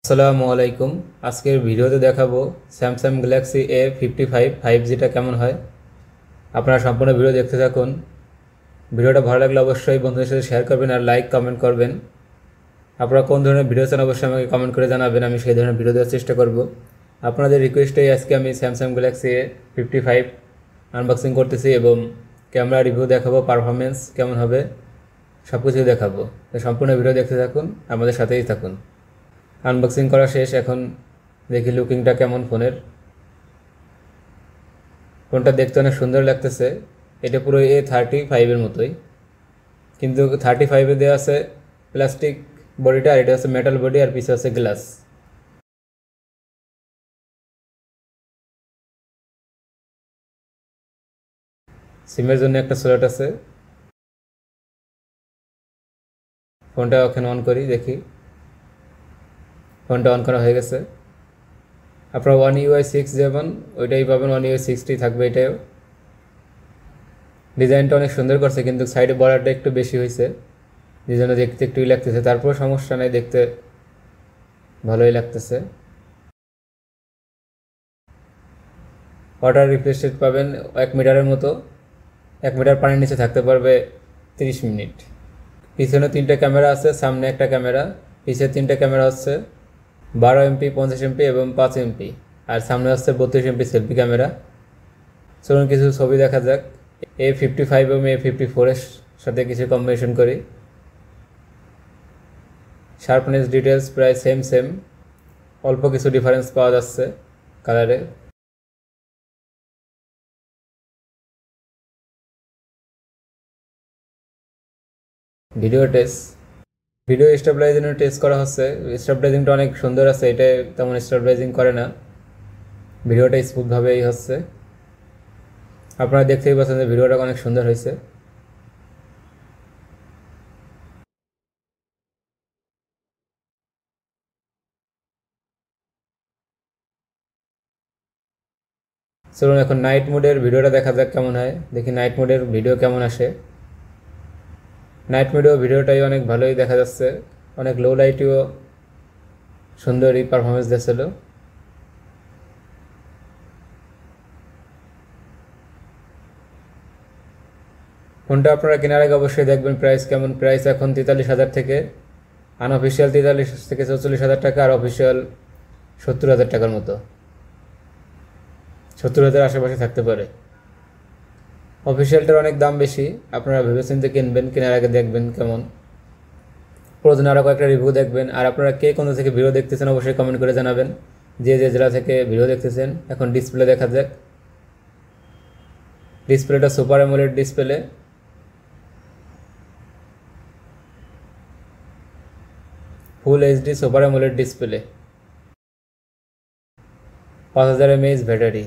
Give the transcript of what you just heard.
আসসালামু আলাইকুম। আজকের ভিডিওতে দেখাবো স্যামসাং গ্যালাক্সি A55 5Gটা কেমন হয়। আপনারা সম্পূর্ণ ভিডিও দেখতে থাকুন। ভিডিওটা ভালো লাগলে অবশ্যই বন্ধুদের সাথে শেয়ার করবেন আর লাইক কমেন্ট করবেন। আপনারা কোন ধরনের ভিডিও চান অবশ্যই আমাকে কমেন্ট করে জানাবেন, আমি সেই ধরনের ভিডিও দেওয়ার চেষ্টা করব। আপনাদের রিকোয়েস্টেই আজকে আমি স্যামসাং গ্যালাক্সি A55 আনবক্সিং করতেছি এবং ক্যামেরা রিভিউ দেখাবো, পারফরমেন্স কেমন হবে সব কিছুই দেখাবো। সম্পূর্ণ ভিডিও দেখতে থাকুন, আমাদের সাথেই থাকুন। আনবক্সিং করা শেষ, এখন দেখি লুকিংটা কেমন ফোনের। ফোনটা দেখতে অনেক সুন্দর লাগতেছে। এটা পুরো A35-এর মতোই, কিন্তু 35-এ দেওয়া আছে প্লাস্টিক বডিটা, আর এটা হচ্ছে মেটাল বডি, আর পিছে আছে গ্লাস। সিমের জন্য একটা স্লট আছে। ফোনটা ওখানে অন করি, দেখি ফোনটা অন করা হয়ে গেছে। আপনারা One UI 6 যেমন ওইটাই পাবেন, One UI 6টি থাকবে এটাও। ডিজাইনটা অনেক সুন্দর করছে, কিন্তু সাইডে বর্ডারটা একটু বেশি হয়েছে, যে জন্য দেখতে একটুই লাগতেছে। তারপর সমস্যা নাই, দেখতে ভালোই লাগতেছে। ওয়াটার রিফ্রেশ পাবেন 1 মিটারের মতো। 1 মিটার পানির নিচে থাকতে পারবে 30 মিনিট। পিছনে 3টে ক্যামেরা আছে, সামনে একটা ক্যামেরা, পিছে 3টে ক্যামেরা হচ্ছে 12 MP, 50 MP এবং 5 MP, আর সামনে হচ্ছে 32 MP সেলফি ক্যামেরা। চলুন কিছু ছবি দেখা যাক। A55 এবং A54-এর সাথে কিছু কম্বিনেশন করি। শার্পনেস ডিটেলস প্রায় সেম, অল্প কিছু ডিফারেন্স পাওয়া যাচ্ছে কালারে। ভিডিও স্টেবিলাইজিংয়ের টেস্ট করা হচ্ছে। স্টেবিলাইজিংটা অনেক সুন্দর আছে, এটা তেমন স্টেবিলাইজিং করে না, ভিডিওটা স্মুথভাবেই হচ্ছে। আপনারা দেখতেই পাচ্ছেন যে ভিডিওটা অনেক সুন্দর হয়েছে। চলুন এখন নাইট মোডের ভিডিওটা দেখা যাক কেমন হয়, দেখি নাইট মোডের ভিডিও কেমন আসে। নাইট মোডেও ভিডিওটাই অনেক ভালোই দেখা যাচ্ছে, অনেক লো লাইটেও সুন্দরই পারফরমেন্স দিয়েছিল। ফোনটা আপনারা কেনার আগে অবশ্যই দেখবেন প্রাইস কেমন। প্রাইস এখন 43,000 থেকে, আনঅফিসিয়াল 43 থেকে 44,000 টাকা, আর অফিসিয়াল 70,000 টাকার মতো। 70,000 আশেপাশে থাকতে পারে। অফিসিয়ালটার অনেক দাম বেশি, আপনারা ভেবেচিন্তে কিনবেন, কেনার আগে দেখবেন কেমন। প্রয়োজন আরও কয়েকটা রিভিউ দেখবেন। আর আপনারা কে কোন থেকে ভিডিও দেখতেছেন অবশ্যই কমেন্ট করে জানাবেন, যে জেলা থেকে ভিডিও দেখতেছেন। এখন ডিসপ্লে দেখা যাক। ডিসপ্লেটা সুপার অ্যামোলেড ডিসপ্লে, ফুল HD super AMOLED display, 5000 mAh battery.